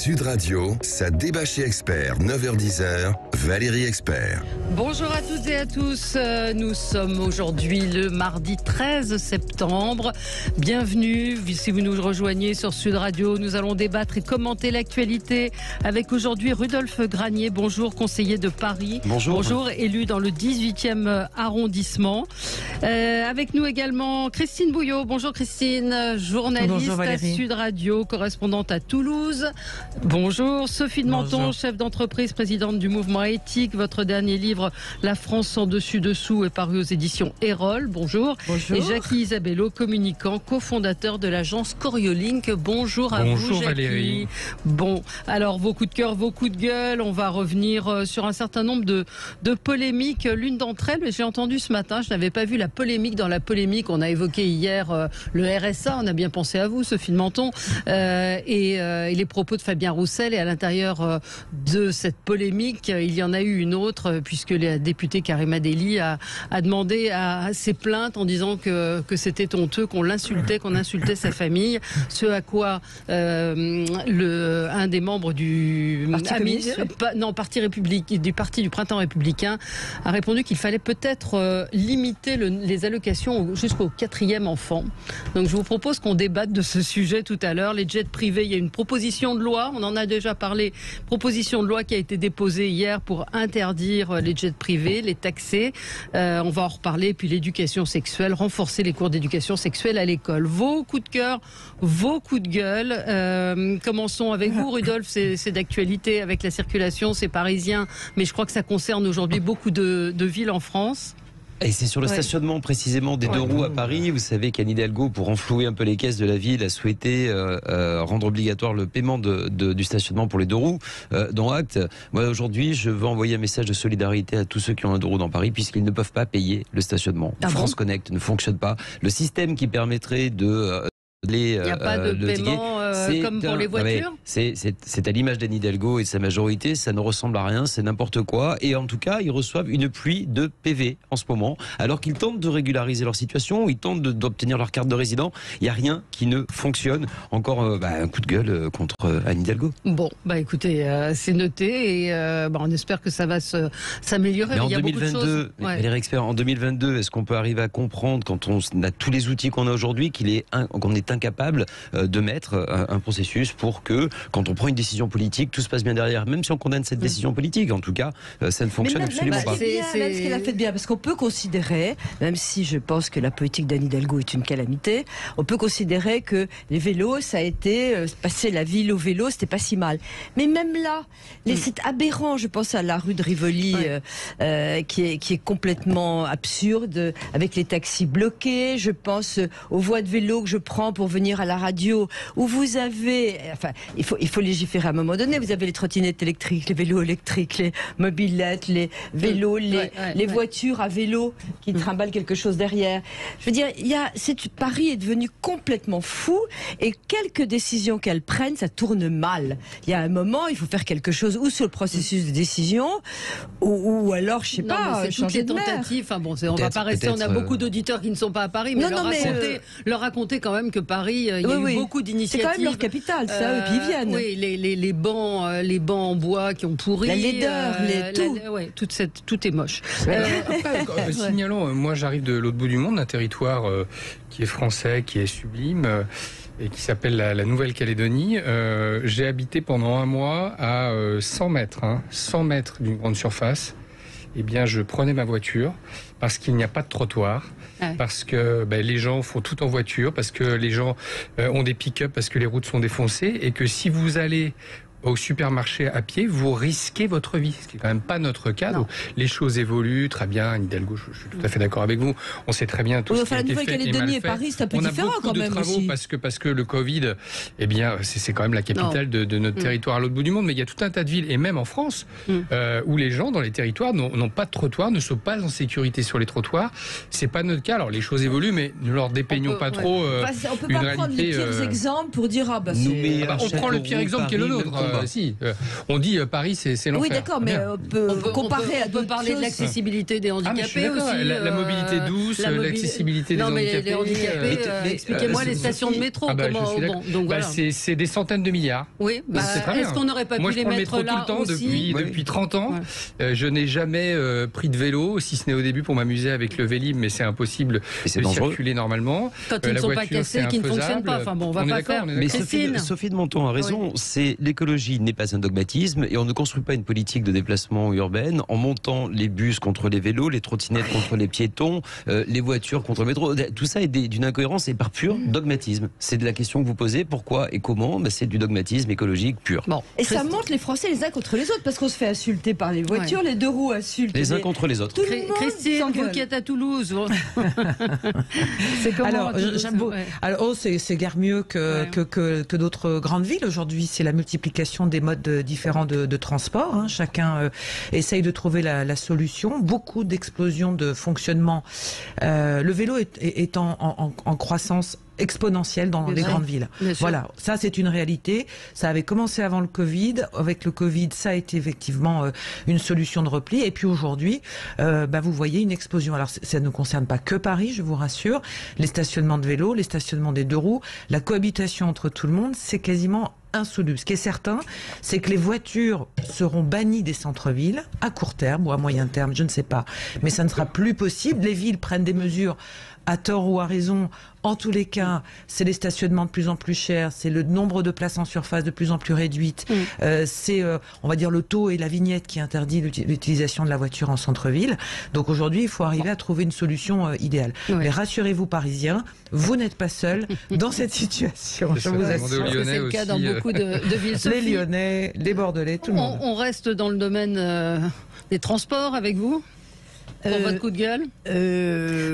Sud Radio, ça débat chez Expert, 9h-10h, Valérie Expert. Bonjour à toutes et à tous, nous sommes aujourd'hui le mardi 13 septembre. Bienvenue, si vous nous rejoignez sur Sud Radio, nous allons débattre et commenter l'actualité avec aujourd'hui Rudolf Granier. Bonjour, conseiller de Paris. Bonjour. Bonjour, élu dans le 18e arrondissement. Avec nous également Christine Bouillot. Bonjour Christine, journaliste à Sud Radio, correspondante à Toulouse. Bonjour. Sophie de Menton, chef d'entreprise, présidente du mouvement éthique. Votre dernier livre, La France sans dessus-dessous, est paru aux éditions Erol. Bonjour. Bonjour. Et Jackie Isabello, communicant, cofondateur de l'agence Coriolink. Bonjour à vous, Jackie. Valérie. Bon, alors vos coups de cœur, vos coups de gueule. On va revenir sur un certain nombre de polémiques. L'une d'entre elles, j'ai entendu ce matin, je n'avais pas vu la polémique dans la polémique. On a évoqué hier le RSA. On a bien pensé à vous, Sophie de Menton. Et les propos de Fabien Roussel. Et à l'intérieur de cette polémique, il y en a eu une autre, puisque la députée Karima Delli a demandé à ses plaintes en disant que c'était honteux, qu'on l'insultait, qu'on insultait sa famille. Ce à quoi un des membres du parti du Printemps républicain a répondu qu'il fallait peut-être limiter les allocations jusqu'au 4e enfant. Donc je vous propose qu'on débatte de ce sujet tout à l'heure. Les jets privés, il y a une proposition de loi, on en a déjà parlé, proposition de loi qui a été déposée hier pour interdire les jets privés, les taxer. On va en reparler. Puis l'éducation sexuelle, renforcer les cours d'éducation sexuelle à l'école. Vos coups de cœur, vos coups de gueule. Commençons avec vous, Rudolf. C'est d'actualité avec la circulation, c'est parisien, mais je crois que ça concerne aujourd'hui beaucoup de villes en France. Et c'est sur le stationnement précisément des deux roues à Paris. Vous savez qu'Anne Hidalgo, pour renflouer un peu les caisses de la ville, a souhaité rendre obligatoire le paiement du stationnement pour les deux roues. Dans Acte, moi aujourd'hui, je veux envoyer un message de solidarité à tous ceux qui ont un deux roues dans Paris, puisqu'ils ne peuvent pas payer le stationnement. France Connect ne fonctionne pas. Le système qui permettrait de il n'y a pas de paiement comme pour les voitures. C'est à l'image d'Anne Hidalgo et de sa majorité, ça ne ressemble à rien, c'est n'importe quoi. Et en tout cas, ils reçoivent une pluie de PV en ce moment, alors qu'ils tentent de régulariser leur situation, ils tentent d'obtenir leur carte de résident. Il n'y a rien qui ne fonctionne. Encore un coup de gueule contre Anne Hidalgo. Bon, écoutez, c'est noté et on espère que ça va s'améliorer. Mais en il y a 2022, Valérie Expert, en 2022, est-ce qu'on peut arriver à comprendre, quand on a tous les outils qu'on a aujourd'hui, qu'on est incapable de mettre un processus pour que, quand on prend une décision politique, tout se passe bien derrière, même si on condamne cette décision politique, en tout cas, ça ne fonctionne absolument pas. C'est ce qu'elle a fait de bien, parce qu'on peut considérer, même si je pense que la politique d'Anne Hidalgo est une calamité, on peut considérer que les vélos, ça a été passer la ville au vélo, c'était pas si mal. Mais même là, c'est aberrant. Je pense à la rue de Rivoli, qui est complètement absurde, avec les taxis bloqués. Je pense aux voies de vélo que je prends pour venir à la radio, où vous avez, il faut légiférer à un moment donné. Vous avez les trottinettes électriques, les vélos électriques, les mobylettes, les vélos, les voitures à vélo qui trimballent quelque chose derrière. Je veux dire, Paris est devenu complètement fou, et quelques décisions qu'elle prenne, ça tourne mal. Il y a un moment, il faut faire quelque chose, ou sur le processus de décision, ou alors, je sais pas, toutes les tentatives. On va pas rester. On a beaucoup d'auditeurs qui ne sont pas à Paris, mais leur raconter quand même que Paris, il y a eu beaucoup d'initiatives. C'est quand même leur capitale, ça, eux, puis ils viennent. Oui, les bancs en bois qui ont pourri. La laideur, tout est moche. Signalons, moi j'arrive de l'autre bout du monde, un territoire qui est français, qui est sublime, et qui s'appelle la Nouvelle-Calédonie. J'ai habité pendant un mois à 100 mètres d'une grande surface. Eh bien, je prenais ma voiture parce qu'il n'y a pas de trottoir, parce que les gens font tout en voiture, parce que les gens ont des pick-up, parce que les routes sont défoncées, et que si vous allez au supermarché à pied, vous risquez votre vie, ce qui n'est quand même pas notre cas. Donc, les choses évoluent très bien. Anne Hidalgo, je suis tout à fait d'accord avec vous. On sait très bien tout ce qui a été fait et mal fait. Nouvelle-Calédonie et Paris, c'est un peu différent quand même. On a beaucoup de travaux parce que le Covid, c'est quand même la capitale de notre territoire à l'autre bout du monde. Mais il y a tout un tas de villes, et même en France, où les gens dans les territoires n'ont pas de trottoir, ne sont pas en sécurité sur les trottoirs. C'est pas notre cas. Alors les choses évoluent, mais ne leur dépeignons pas trop. On peut pas prendre les pires exemples pour dire on prend le pire exemple qui est le nôtre. On dit Paris, c'est l'enfer. Oui, d'accord, mais on peut comparer à d'autres choses. On peut parler de l'accessibilité des handicapés aussi. La mobilité douce, l'accessibilité des handicapés. Les handicapés, expliquez-moi les stations de métro. C'est des centaines de milliards. Oui, est-ce qu'on n'aurait pas pu les mettre là aussi ? Depuis 30 ans, je n'ai jamais pris de vélo, si ce n'est au début pour m'amuser avec le Vélib, mais c'est impossible de circuler normalement. Quand ils ne sont pas cassés, qui ne fonctionnent pas. Enfin bon, on va pas faire. Mais Sophie de Menton a raison, l'écologie n'est pas un dogmatisme et on ne construit pas une politique de déplacement urbaine en montant les bus contre les vélos, les trottinettes contre les piétons, les voitures contre le métro. Tout ça est d'une incohérence et par pur dogmatisme. C'est de la question que vous posez, pourquoi et comment, c'est du dogmatisme écologique pur. Bon. Et ça monte les Français les uns contre les autres parce qu'on se fait insulter par les voitures, les deux roues insultent les uns contre les autres. Christine, vous qui êtes à Toulouse. C'est comment Alors, c'est guère mieux que d'autres grandes villes. Aujourd'hui, c'est la multiplication des modes différents de transport. Chacun essaye de trouver la solution. Beaucoup d'explosions de fonctionnement. Le vélo est en croissance exponentielle dans les grandes villes. Voilà, ça c'est une réalité. Ça avait commencé avant le Covid. Avec le Covid, ça a été effectivement une solution de repli. Et puis aujourd'hui, vous voyez une explosion. Alors ça ne concerne pas que Paris, je vous rassure. Les stationnements de vélos, les stationnements des deux roues, la cohabitation entre tout le monde, c'est quasiment insoluble. Ce qui est certain, c'est que les voitures seront bannies des centres-villes à court terme ou à moyen terme, je ne sais pas. Mais ça ne sera plus possible. Les villes prennent des mesures à tort ou à raison. En tous les cas, c'est les stationnements de plus en plus chers, c'est le nombre de places en surface de plus en plus réduite, c'est, on va dire, le taux et la vignette qui interdit l'utilisation de la voiture en centre-ville. Donc aujourd'hui, il faut arriver à trouver une solution idéale. Mais rassurez-vous, Parisiens, vous n'êtes pas seuls dans cette situation. Je vous assure. C'est le cas dans beaucoup de villes. Les Lyonnais, les Bordelais, tout le monde. On reste dans le domaine des transports avec vous. Pour votre coup de gueule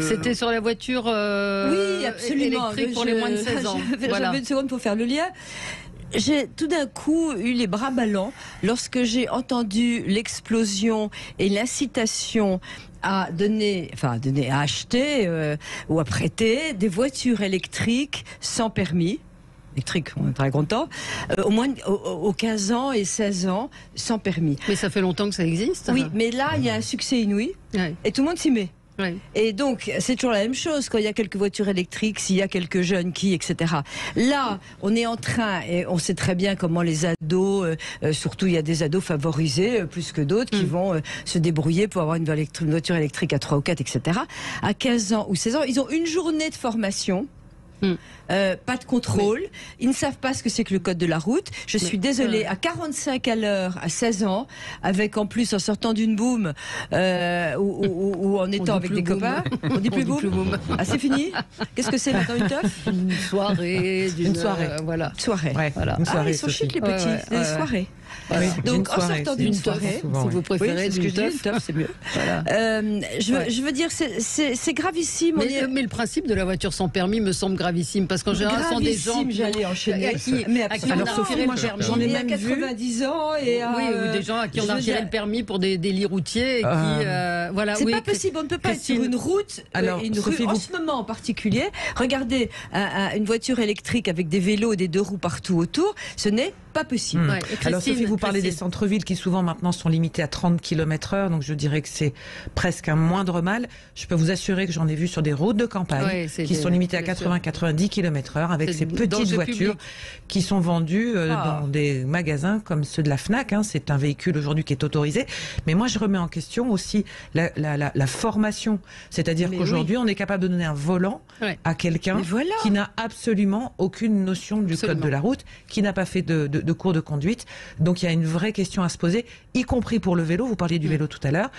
C'était sur la voiture électrique pour les moins de 16 ans. J'avais une seconde pour faire le lien. J'ai tout d'un coup eu les bras ballants lorsque j'ai entendu l'explosion et l'incitation à à acheter ou à prêter des voitures électriques sans permis. Électrique, on est très content, au moins aux 15 ans et 16 ans, sans permis. Mais ça fait longtemps que ça existe. Oui, mais là, il y a un succès inouï, et tout le monde s'y met. Oui. Et donc, c'est toujours la même chose quand il y a quelques voitures électriques, s'il y a quelques jeunes etc. Là, on est en train, et on sait très bien comment les ados, surtout il y a des ados favorisés plus que d'autres, qui vont se débrouiller pour avoir une voiture électrique à 3 ou 4, etc. À 15 ans ou 16 ans, ils ont une journée de formation. Pas de contrôle, ils ne savent pas ce que c'est que le code de la route. Je suis désolée, à 45 à l'heure, à 16 ans, avec en plus en sortant d'une boum ou en étant avec des copains, on dit plus boum. Ah, c'est fini. Qu'est-ce que c'est maintenant, une teuf? Une soirée, voilà. Soirée. Ouais, voilà. Ils sont chics les petits, des soirées. Voilà. Donc en sortant d'une soirée, si vous préférez, une teuf, c'est mieux. Voilà. Je veux dire, c'est gravissime. Mais le principe de la voiture sans permis me semble gravissime parce qu'en général, ce sont des gens j'allais enchaîner. à qui on a retiré le permis. J'en ai même 90 ans et ou des gens à qui on a retiré le permis pour des délits routiers et qui voilà. C'est pas possible. On ne peut pas être sur une route, une rue en ce moment en particulier. Regardez une voiture électrique avec des vélos et des deux roues partout autour. Ce n'est pas possible. Alors Sophie, vous parlez des centres-villes qui souvent maintenant sont limités à 30 km/h, donc je dirais que c'est presque un moindre mal. Je peux vous assurer que j'en ai vu sur des routes de campagne qui sont limitées à 80-90 km/h avec ces petites voitures qui sont vendues dans des magasins comme ceux de la Fnac. C'est un véhicule aujourd'hui qui est autorisé. Mais moi, je remets en question aussi la formation. C'est-à-dire qu'aujourd'hui, on est capable de donner un volant à quelqu'un qui n'a absolument aucune notion du code de la route, qui n'a pas fait de cours de conduite. Donc il y a une vraie question à se poser, y compris pour le vélo. Vous parliez du vélo tout à l'heure.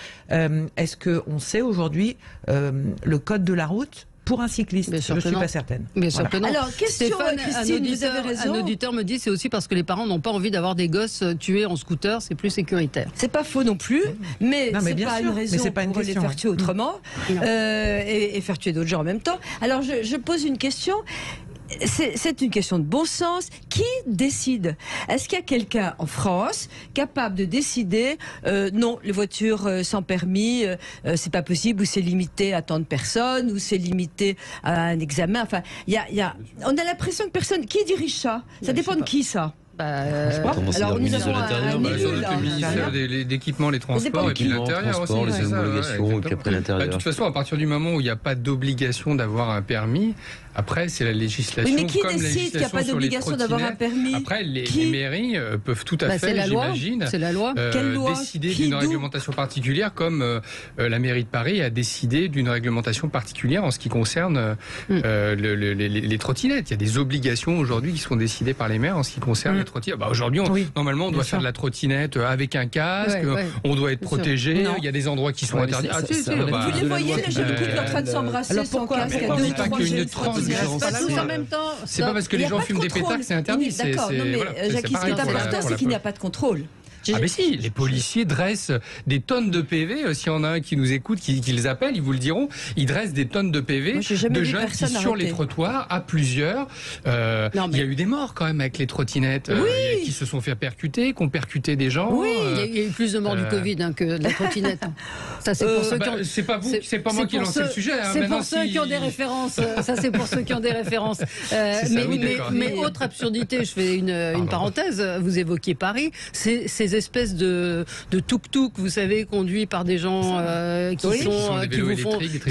Est-ce qu'on sait aujourd'hui le code de la route pour un cycliste? Je ne suis pas certaine. Mais certainement. Alors, question, Stéphane, Christine, vous avez raison. Un auditeur me dit c'est aussi parce que les parents n'ont pas envie d'avoir des gosses tués en scooter, c'est plus sécuritaire. C'est pas faux non plus, mais c'est pas une raison pour les faire tuer autrement et faire tuer d'autres gens en même temps. Alors, je pose une question. C'est une question de bon sens. Qui décide? Est-ce qu'il y a quelqu'un en France capable de décider non, les voitures sans permis, c'est pas possible, ou c'est limité à tant de personnes, ou c'est limité à un examen. Enfin, on a l'impression que personne. Qui dirige ça? Ça dépend de qui, ça? Alors, le ministre de l'Intérieur. Le ministère d'équipement, les transports, et puis l'intérieur aussi. Les homologations, et puis après l'intérieur. De toute façon, à partir du moment où il n'y a pas d'obligation d'avoir un permis, après, c'est la législation. Mais qui décide qu'il n'y a pas d'obligation d'avoir un permis? Après, les mairies peuvent tout à fait, j'imagine, décider d'une réglementation particulière, comme la mairie de Paris a décidé d'une réglementation particulière en ce qui concerne les trottinettes. Il y a des obligations aujourd'hui qui sont décidées par les maires en ce qui concerne les trottinettes. Aujourd'hui, normalement, on doit faire de la trottinette avec un casque, on doit être protégé, il y a des endroits qui sont interdits. Vous les voyez, les jeunes couples en train de s'embrasser sans casque à 2-3 C'est pas parce que les gens fument des pétards que c'est interdit. D'accord, non mais Jackie, ce qui est important, c'est qu'il n'y a pas de contrôle. Ah mais si, les policiers dressent des tonnes de PV, s'il y en a un qui nous écoute, qui les appelle, ils vous le diront, ils dressent des tonnes de PV de jeunes qui sur les trottoirs, à plusieurs, il y a eu des morts quand même avec les trottinettes, qui se sont fait percuter, qui ont percuté des gens. Oui, il y a eu plus de morts du Covid que de la trottinette. Ça c'est pour ceux qui ont... C'est pas vous, c'est pas moi qui ai lancé le sujet. C'est pour ceux qui ont des références. Ça c'est pour ceux qui ont des références. Mais autre absurdité, je fais une parenthèse, vous évoquiez Paris, ces espèces de tuk-tuk, vous savez, conduits par des gens qui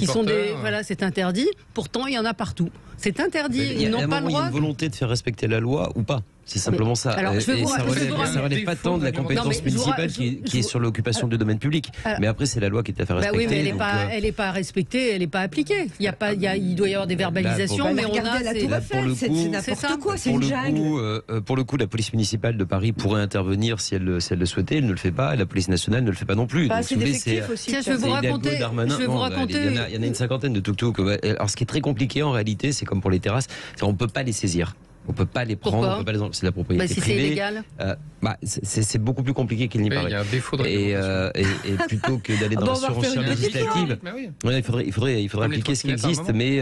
sont des voilà, c'est interdit. Pourtant, il y en a partout. C'est interdit. Ils n'ont pas le droit. Il y a une volonté de faire respecter la loi ou pas. C'est simplement ça. Alors, ça relève pas tant de la compétence municipale qui est sur l'occupation du domaine public. Mais après, c'est la loi qui est à faire respecter. Oui, mais elle n'est pas respectée, elle n'est pas appliquée. Il doit y avoir des verbalisations, mais on a... C'est n'importe quoi, c'est une jungle. Pour le coup, la police municipale de Paris pourrait intervenir si elle le souhaitait. Elle ne le fait pas. La police nationale ne le fait pas non plus. C'est d'effectifs aussi. Je vais vous raconter. Il y en a une cinquantaine de tuk-tuk. Alors, ce qui est très compliqué en réalité, c'est comme pour les terrasses, on ne peut pas les saisir. On peut pas les prendre, on peut pas les... c'est la propriété si privée. C'est illégal. C'est beaucoup plus compliqué qu'il n'y paraît. Il y a un défaut de et plutôt que d'aller dans la surenchère législative, il faudrait appliquer ce qui existe. Mais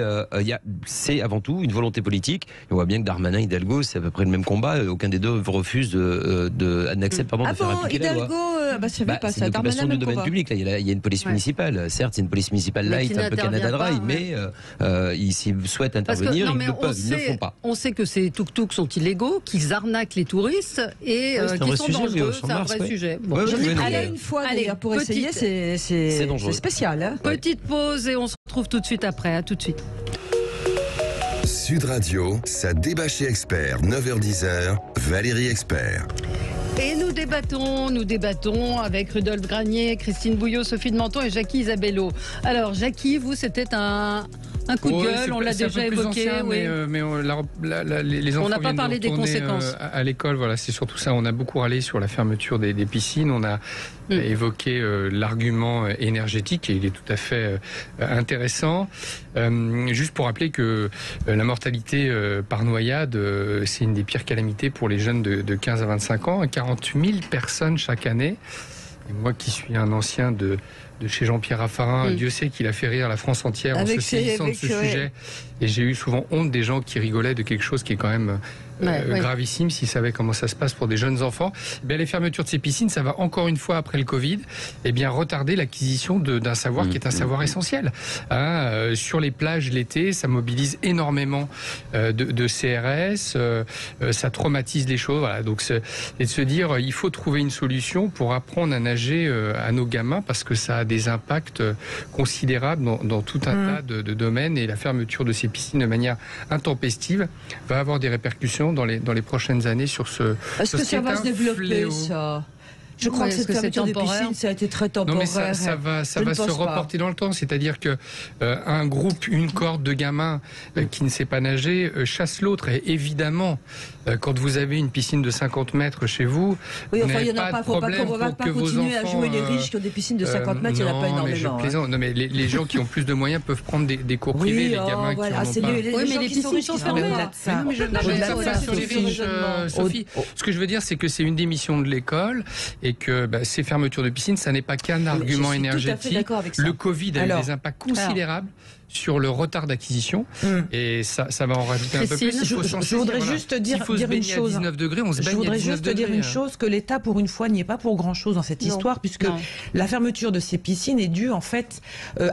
c'est avant tout une volonté politique. On voit bien que Darmanin, Hidalgo, c'est à peu près le même combat. Aucun des deux refuse n'accepte de faire appliquer la loi. C'est l'occupation du domaine public. Là, il y a une police municipale. Certes, c'est une police municipale light, un peu Canada Dry, mais s'ils souhaitent intervenir, ils le peuvent. Ils ne le font pas. On sait que ces tuk-tuks sont illégaux, qu'ils arnaquent les touristes et qu'ils sont dangereux. C'est un vrai sujet. J'en ai parlé une fois pour essayer, c'est spécial. Petite pause et on se retrouve tout de suite après. À tout de suite. Sud Radio, ça débat chez Expert, 9h-10h, Valérie Expert. Et nous débattons avec Rudolf Granier, Christine Bouillot, Sophie de Menton et Jackie Isabello. Alors, Jackie, vous, c'était un coup de gueule, on l'a déjà évoqué. Ancien, mais les enfants on n'a pas parlé des conséquences. À l'école, voilà, c'est surtout ça. On a beaucoup râlé sur la fermeture des piscines. On a évoqué l'argument énergétique et il est tout à fait intéressant. Juste pour rappeler que la mortalité par noyade, c'est une des pires calamités pour les jeunes de 15 à 25 ans. 40 000 personnes chaque année. Et moi qui suis un ancien de chez Jean-Pierre Raffarin, Dieu sait qu'il a fait rire la France entière en se saisissant de ce sujet. Et j'ai eu souvent honte des gens qui rigolaient de quelque chose qui est quand même gravissime, s'ils savaient comment ça se passe pour des jeunes enfants. Les fermetures de ces piscines, ça va encore une fois après le Covid, retarder l'acquisition d'un savoir qui est un savoir essentiel. Sur les plages l'été, ça mobilise énormément de CRS, ça traumatise les choses. Voilà. Donc, et de se dire, il faut trouver une solution pour apprendre à nager à nos gamins parce que ça a des impacts considérables dans tout un tas de domaines et la fermeture de ces piscines de manière intempestive va avoir des répercussions dans les prochaines années sur ce. Est-ce que ça va se développer, ça ? Je crois que cette fermeture de piscine, ça a été très temporaire. Non, mais ça va se reporter dans le temps. C'est-à-dire que un groupe, une corde de gamins qui ne sait pas nager chasse l'autre. Et évidemment, quand vous avez une piscine de 50 mètres chez vous, il n'y en a pas. Faut pas continuer à jouer les riches qui ont des piscines de 50 mètres. Il n'y en a pas énormément. Non, mais les gens qui ont plus de moyens peuvent prendre des cours privés. Les gamins qui n'en ont pas. Oui, mais les piscines sont fermées. Sophie, ce que je veux dire, c'est que c'est une des missions de l'école. Et que ces fermetures de piscines, ça n'est pas qu'un argument énergétique. Le Covid a eu des impacts considérables sur le retard d'acquisition et ça va en rajouter un peu plus. Je voudrais juste dire une chose. À 19 degrés, on se baigne à 19 degrés. Je voudrais juste dire une chose, que l'État, pour une fois, n'y est pas pour grand-chose dans cette histoire, puisque la fermeture de ces piscines est due en fait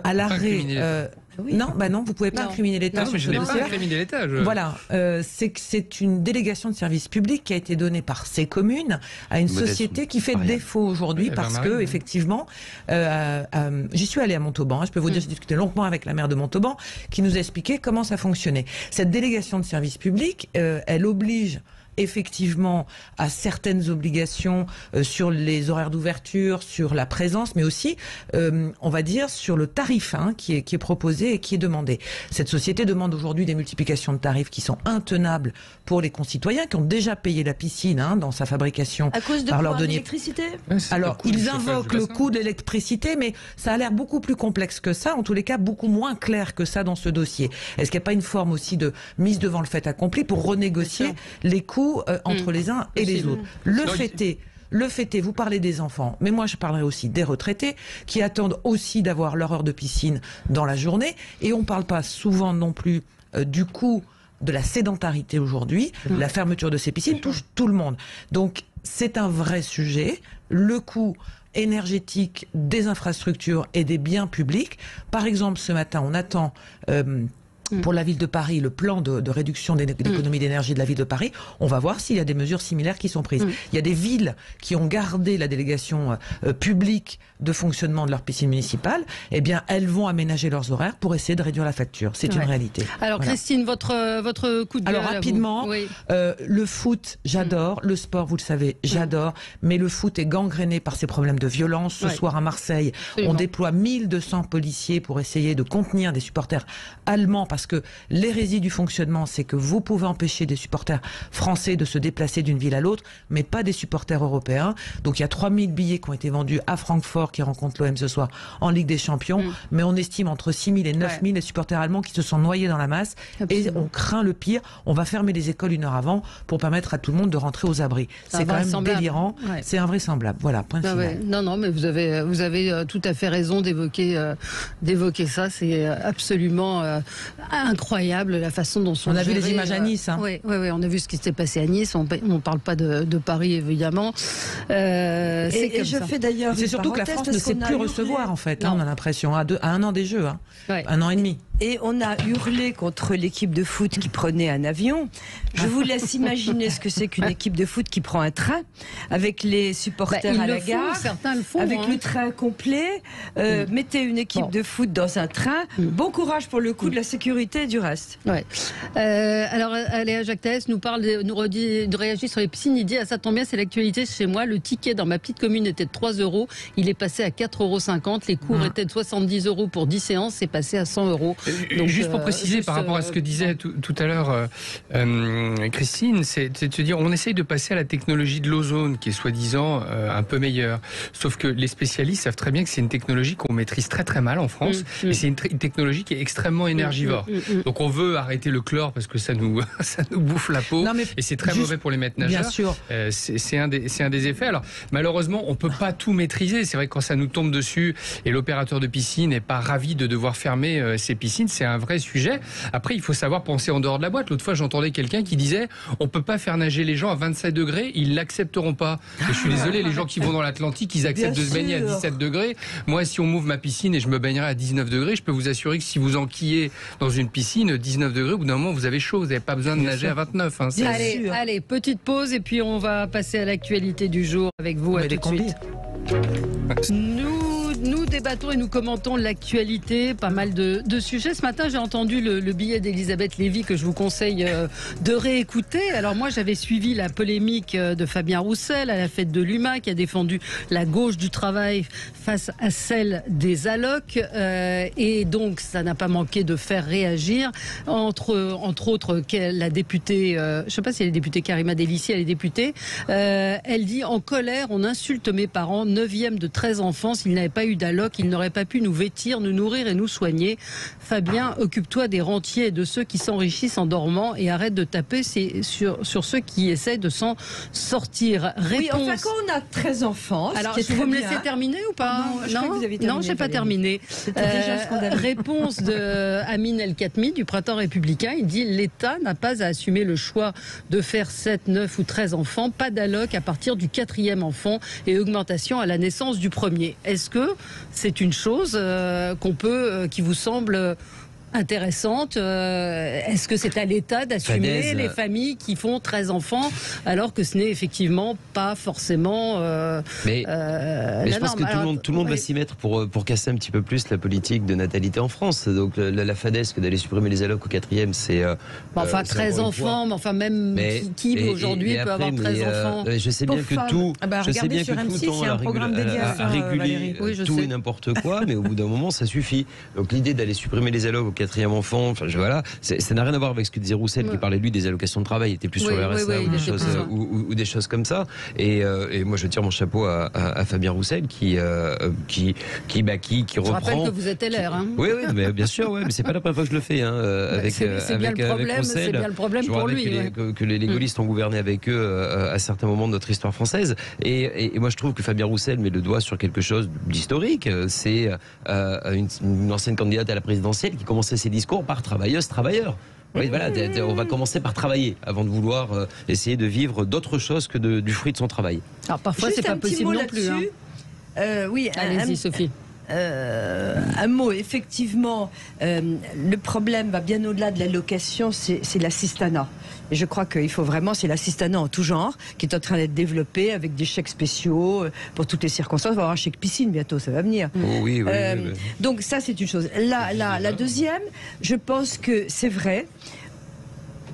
à l'arrêt. Oui. Non, vous ne pouvez pas incriminer l'État. Non, mais je n'ai pas incriminé l'État. Voilà, c'est une délégation de service public qui a été donnée par ces communes à une société qui fait défaut aujourd'hui parce que, effectivement, j'y suis allée à Montauban. Je peux vous dire, j'ai discuté longuement avec la maire de Montauban qui nous a expliqué comment ça fonctionnait. Cette délégation de service public, elle oblige effectivement à certaines obligations sur les horaires d'ouverture, sur la présence, mais aussi, on va dire, sur le tarif qui est proposé et qui est demandé. Cette société demande aujourd'hui des multiplications de tarifs qui sont intenables pour les concitoyens qui ont déjà payé la piscine dans sa fabrication à cause de par leur denier. L'électricité. Alors, ils invoquent le coût de l'électricité, mais ça a l'air beaucoup plus complexe que ça, en tous les cas beaucoup moins clair que ça dans ce dossier. Est-ce qu'il n'y a pas une forme aussi de mise devant le fait accompli pour renégocier les coûts entre les uns et les autres? Le fait est, vous parlez des enfants, mais moi je parlerai aussi des retraités qui attendent aussi d'avoir leur heure de piscine dans la journée, et on ne parle pas souvent non plus du coût de la sédentarité aujourd'hui. La fermeture de ces piscines touche tout le monde. Donc c'est un vrai sujet. Le coût énergétique des infrastructures et des biens publics. Par exemple, ce matin, on attend pour la ville de Paris, le plan de réduction d'économie d'énergie de la ville de Paris. On va voir s'il y a des mesures similaires qui sont prises. Il y a des villes qui ont gardé la délégation publique de fonctionnement de leur piscine municipale. Eh bien, elles vont aménager leurs horaires pour essayer de réduire la facture. C'est une réalité. Alors, voilà. Christine, votre coup de gueule. Alors, rapidement, le foot, j'adore. Le sport, vous le savez, j'adore. Mais le foot est gangréné par ces problèmes de violence. Ce soir, à Marseille, on déploie 1200 policiers pour essayer de contenir des supporters allemands, parce que l'hérésie du fonctionnement, c'est que vous pouvez empêcher des supporters français de se déplacer d'une ville à l'autre, mais pas des supporters européens. Donc il y a 3000 billets qui ont été vendus à Francfort, qui rencontre l'OM ce soir en Ligue des Champions, mais on estime entre 6000 et 9000 les supporters allemands qui se sont noyés dans la masse. Absolument. Et on craint le pire. On va fermer les écoles une heure avant pour permettre à tout le monde de rentrer aux abris. C'est quand même délirant. C'est invraisemblable. Voilà, point final. Non, mais vous avez tout à fait raison d'évoquer ça. C'est absolument incroyable la façon dont on a vu les images à Nice. Oui, on a vu ce qui s'est passé à Nice. On ne parle pas de Paris, évidemment. Et je fais d'ailleurs. C'est surtout que la France ne sait plus recevoir, en fait. On a l'impression, à 1 an des Jeux, 1 an et demi. Et on a hurlé contre l'équipe de foot qui prenait un avion. Je vous laisse imaginer ce que c'est qu'une équipe de foot qui prend un train avec les supporters à la gare, certains le font, avec le train complet. Mettez une équipe de foot dans un train. Bon courage pour le coup de la sécurité et du reste. Alors, Aléa Jacques Thaès nous réagit sur les piscines. Il dit, ça tombe bien, c'est l'actualité chez moi. Le ticket dans ma petite commune était de 3 €. Il est passé à 4,50 €. Les cours étaient de 70 € pour 10 séances. C'est passé à 100 €. Donc, juste pour préciser, par rapport à ce que disait tout à l'heure Christine, c'est de se dire, on essaye de passer à la technologie de l'ozone, qui est soi-disant un peu meilleure. Sauf que les spécialistes savent très bien que c'est une technologie qu'on maîtrise très très mal en France, et c'est une technologie qui est extrêmement énergivore. Donc on veut arrêter le chlore parce que ça nous bouffe la peau, et c'est très mauvais pour les maîtres nageurs. Bien sûr. C'est un des effets. Alors malheureusement, on peut pas tout maîtriser. C'est vrai que quand ça nous tombe dessus et l'opérateur de piscine n'est pas ravi de devoir fermer ses piscines, c'est un vrai sujet. Après, il faut savoir penser en dehors de la boîte. L'autre fois, j'entendais quelqu'un qui disait, on peut pas faire nager les gens à 27 degrés, ils l'accepteront pas. Et je suis désolé, les gens qui vont dans l'Atlantique, ils acceptent de se baigner à 17 degrés. Moi, si on m'ouvre ma piscine et je me baignerai à 19 degrés, je peux vous assurer que si vous enquillez dans une piscine 19 degrés, au bout d'un moment, vous avez chaud. Vous n'avez pas besoin de nager à 29. Allez, petite pause et puis on va passer à l'actualité du jour avec vous. À tout de suite. Nous débattons et nous commentons l'actualité, pas mal de sujets. Ce matin, j'ai entendu le billet d'Elisabeth Lévy que je vous conseille de réécouter. Alors moi, j'avais suivi la polémique de Fabien Roussel à la fête de l'UMA, qui a défendu la gauche du travail face à celle des allocs. Et donc, ça n'a pas manqué de faire réagir. Entre autres, la députée, je ne sais pas si elle est députée, Karima Delisi, elle est députée. Elle dit, en colère, on insulte mes parents, 9e de 13 enfants, s'ils n'avaient pas eu d'alloc, ils n'auraient pas pu nous vêtir, nous nourrir et nous soigner. Fabien, occupe-toi des rentiers et de ceux qui s'enrichissent en dormant et arrête de taper sur ceux qui essaient de s'en sortir. Réponse... Oui, enfin, quand on a 13 enfants, alors, vous me laissez terminer ou pas? Non, je n'ai pas terminé. Réponse de Amin El Khatmi du Printemps républicain. Il dit, l'État n'a pas à assumer le choix de faire 7, 9 ou 13 enfants, pas d'alloc à partir du 4e enfant et augmentation à la naissance du premier. Est-ce que c'est une chose qui vous semble intéressante. Est-ce que c'est à l'État d'assumer les familles qui font 13 enfants alors que ce n'est effectivement pas forcément mais je pense que tout le monde va s'y mettre pour casser un petit peu plus la politique de natalité en France. Donc la fadesque d'aller supprimer les allocs au 4e, c'est... enfin 13 enfants, mais enfin même qui aujourd'hui peut avoir 13 enfants. Je sais bien que tout... je sais bien que tout tend à réguler tout et n'importe quoi, mais au bout d'un moment, ça suffit. Donc l'idée d'aller supprimer les allocs au 4e enfant, enfin voilà, ça n'a rien à voir avec ce que disait Roussel, qui parlait lui des allocations de travail, il était plus sur le RSA ou des choses comme ça. Et moi je tire mon chapeau à Fabien Roussel qui reprend. Je rappelle que vous êtes LR. Oui, mais bien sûr, mais c'est pas la première fois que je le fais. C'est bien le problème pour lui. Que les gaullistes ont gouverné avec eux à certains moments de notre histoire française. Et moi je trouve que Fabien Roussel met le doigt sur quelque chose d'historique. C'est une ancienne candidate à la présidentielle qui commençait ses discours par travailleurs. Oui, voilà, on va commencer par travailler avant de vouloir essayer de vivre d'autres choses que du fruit de son travail. Alors parfois c'est pas possible non plus. Oui, allez-y Sophie. Un mot, effectivement, le problème va bien au-delà de l'allocation, c'est l'assistanat. Et je crois qu'il faut vraiment, c'est l'assistanat en tout genre qui est en train d'être développé avec des chèques spéciaux pour toutes les circonstances. On va avoir un chèque piscine bientôt, ça va venir. Oui. Donc ça, c'est une chose. La deuxième, je pense que c'est vrai.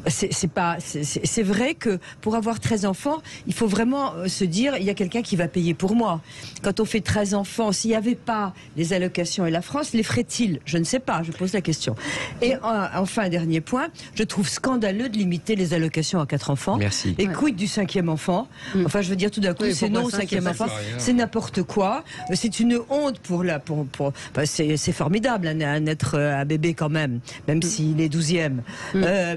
C'est vrai que pour avoir 13 enfants, il faut vraiment se dire il y a quelqu'un qui va payer pour moi. Quand on fait 13 enfants, s'il n'y avait pas les allocations et la France, les ferait-il? Je ne sais pas, je pose la question. Et enfin, un dernier point, je trouve scandaleux de limiter les allocations à 4 enfants. Merci. Et quid du 5e enfant? Enfin, je veux dire tout d'un coup, c'est non au 5e enfant, c'est n'importe quoi. C'est une honte c'est formidable un bébé quand même s'il est 12e.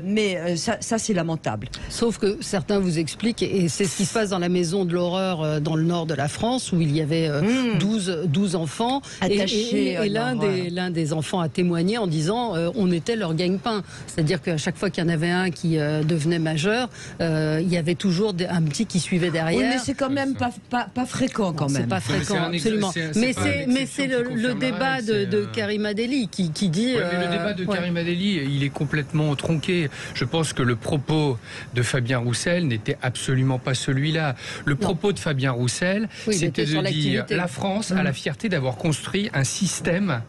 Mais ça c'est lamentable. Sauf que certains vous expliquent, et c'est ce qui se passe dans la maison de l'horreur dans le nord de la France, où il y avait 12 enfants, attachés, et l'un des enfants a témoigné en disant on était leur gagne-pain. C'est-à-dire qu'à chaque fois qu'il y en avait un qui devenait majeur, il y avait toujours un petit qui suivait derrière. Oui, mais c'est quand même pas fréquent quand même. C'est pas fréquent, absolument. Mais c'est le débat de Karima Deli qui dit... mais le débat de Karima Deli, il est complètement tronqué. Je pense que le propos de Fabien Roussel n'était absolument pas celui-là. Le propos de Fabien Roussel, c'était de dire la France a la fierté d'avoir construit un système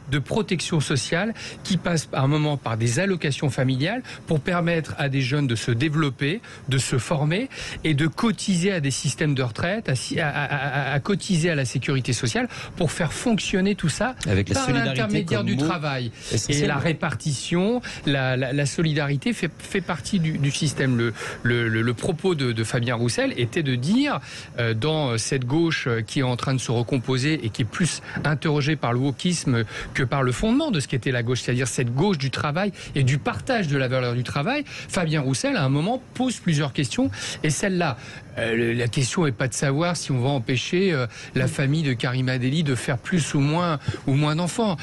de protection sociale qui passe par un moment par des allocations familiales pour permettre à des jeunes de se développer, de se former et de cotiser à des systèmes de retraite, à cotiser à la sécurité sociale pour faire fonctionner tout ça avec par l'intermédiaire du travail. Et la répartition, la solidarité fait partie du système. Le propos de Fabien Roussel était de dire dans cette gauche qui est en train de se recomposer et qui est plus interrogée par le wokisme que par le fondement de ce qu'était la gauche, c'est-à-dire cette gauche du travail et du partage de la valeur du travail, Fabien Roussel, à un moment, pose plusieurs questions. Et celle-là, la question n'est pas de savoir si on va empêcher la famille de Karima Deli de faire plus ou moins d'enfants.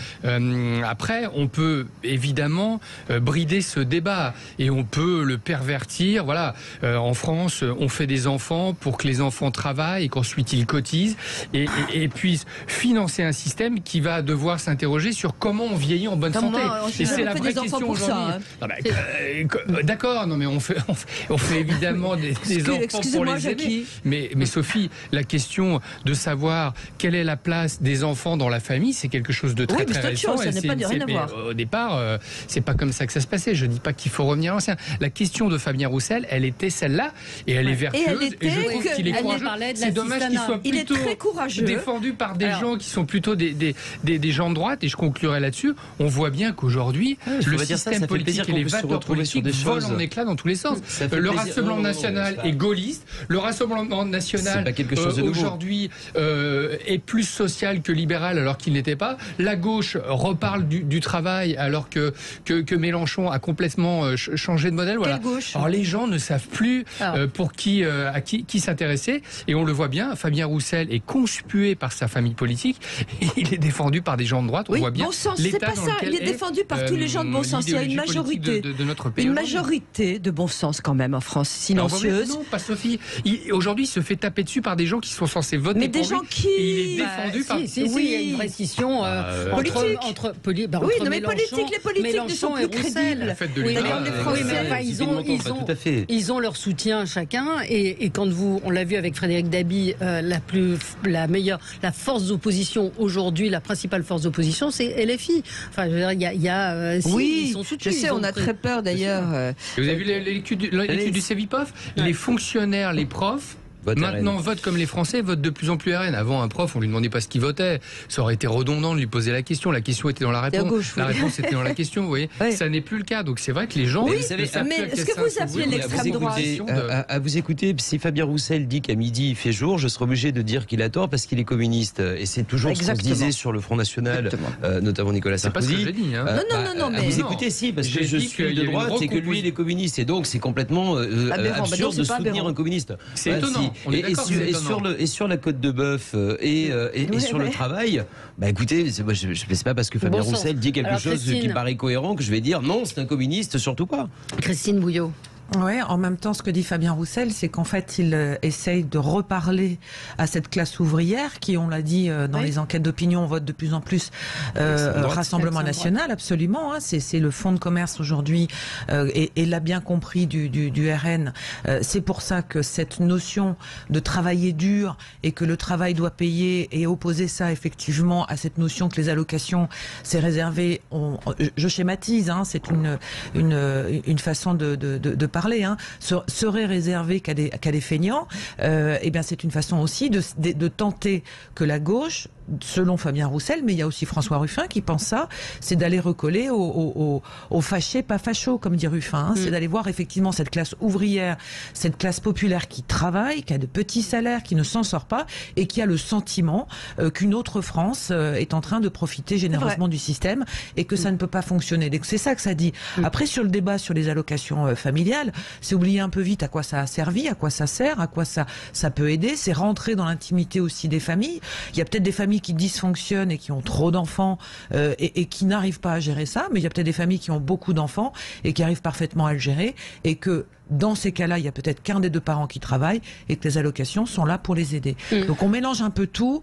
Après, on peut évidemment brider ce débat et on peut le pervertir. Voilà, en France, on fait des enfants pour que les enfants travaillent et qu'ensuite ils cotisent et puissent financer un système qui va devoir s'interroger sur comment on vieillit en bonne santé. Et c'est la vraie question aujourd'hui. D'accord, non mais on fait évidemment des enfants pour les aider. Mais Sophie, la question de savoir quelle est la place des enfants dans la famille, c'est quelque chose de très récent. Ça n'a pas rien à voir. Au départ, c'est pas comme ça que ça se passait. Je dis pas qu'il faut revenir à l'ancien. La question de Fabien Roussel, elle était celle-là et elle est vertueuse. Et je trouve qu'il est courageux. C'est dommage qu'il soit plutôt défendu par des gens qui sont plutôt des gens de droite. Et je conclurai là-dessus. On voit bien qu'aujourd'hui, le système politique et les valeurs politiques volent en éclats dans tous les sens. Le Rassemblement national est gaulliste. Le Rassemblement national aujourd'hui est plus social que libéral alors qu'il n'était pas. La gauche reparle du travail alors que Mélenchon a complètement changé de modèle. Voilà. Alors les gens ne savent plus pour qui s'intéresser et on le voit bien. Fabien Roussel est conspué par sa famille politique. Et il est défendu par des gens de droite. On voit bien bon sens, c'est l'état pas dans ça. lequel Il est défendu par tous les gens de bon sens. Il y a une majorité de notre pays. Une majorité de bon sens quand même en France, silencieuse. Non, pas Sophie. Aujourd'hui, il se fait taper dessus par des gens qui sont censés voter mais pour des lui. gens qui... Et il est défendu par... Oui, il y a une vraie scission politique. entre oui, non, mais politique, les politiques ne sont plus crédibles. La fête de Oui, l'État, mais les Français, ils ont leur soutien chacun. Et quand on l'a vu avec Frédéric Dabi, la force d'opposition aujourd'hui, la principale force d'opposition, c'est LFI. Enfin, je veux dire, ils sont soutenus. Je sais, on a très peur d'ailleurs. Vous avez vu l'étude du Cevipof ? Les fonctionnaires, les profs, maintenant votent comme les Français, votent de plus en plus RN. Avant, un prof, on lui demandait pas ce qu'il votait. Ça aurait été redondant de lui poser la question. La question était dans la réponse. Gauche, la réponse était dans la question, vous voyez. Oui. Ça n'est plus le cas. Donc c'est vrai que les gens... Oui, mais ce que vous appelez l'extrême droite... À vous écouter, si Fabien Roussel dit qu'à midi il fait jour, je serai obligé de dire qu'il a tort parce qu'il est communiste. Et c'est toujours ce qu'on se disait sur le Front National, notamment Nicolas Sarkozy. C'est pas ce que j'ai dit. Hein. Non, mais... Vous écoutez, si, parce que je suis de droite et que lui il est communiste. Et donc c'est complètement absurde de soutenir un communiste. C'est étonnant. On est d'accord. Et sur la côte de bœuf et sur le travail, écoutez, c'est pas parce que Fabien Roussel dit quelque chose qui paraît cohérent que je vais dire non, c'est un communiste, surtout pas. Christine Bouillot. Ouais, en même temps, ce que dit Fabien Roussel, c'est qu'en fait, il essaye de reparler à cette classe ouvrière qui, on l'a dit dans les enquêtes d'opinion, vote de plus en plus Rassemblement National, absolument. Hein, c'est le fonds de commerce aujourd'hui et l'a bien compris du RN. C'est pour ça que cette notion de travailler dur et que le travail doit payer et opposer ça effectivement à cette notion que les allocations, c'est réservé. Je schématise, hein, c'est une façon de parler, hein, serait réservé qu'à des feignants, eh bien c'est une façon aussi de tenter que la gauche, selon Fabien Roussel, mais il y a aussi François Ruffin qui pense ça, c'est d'aller recoller aux fâchés, pas fachos, comme dit Ruffin. Hein, c'est d'aller voir effectivement cette classe ouvrière, cette classe populaire qui travaille, qui a de petits salaires, qui ne s'en sort pas et qui a le sentiment qu'une autre France est en train de profiter généreusement du système et que ça ne peut pas fonctionner. Donc c'est ça que ça dit. Après, sur le débat sur les allocations familiales, c'est oublier un peu vite à quoi ça a servi, à quoi ça sert, à quoi ça peut aider. C'est rentrer dans l'intimité aussi des familles. Il y a peut-être des familles qui dysfonctionnent et qui ont trop d'enfants et qui n'arrivent pas à gérer ça, mais il y a peut-être des familles qui ont beaucoup d'enfants et qui arrivent parfaitement à le gérer et que dans ces cas-là, il y a peut-être qu'un des deux parents qui travaille et que les allocations sont là pour les aider. Donc on mélange un peu tout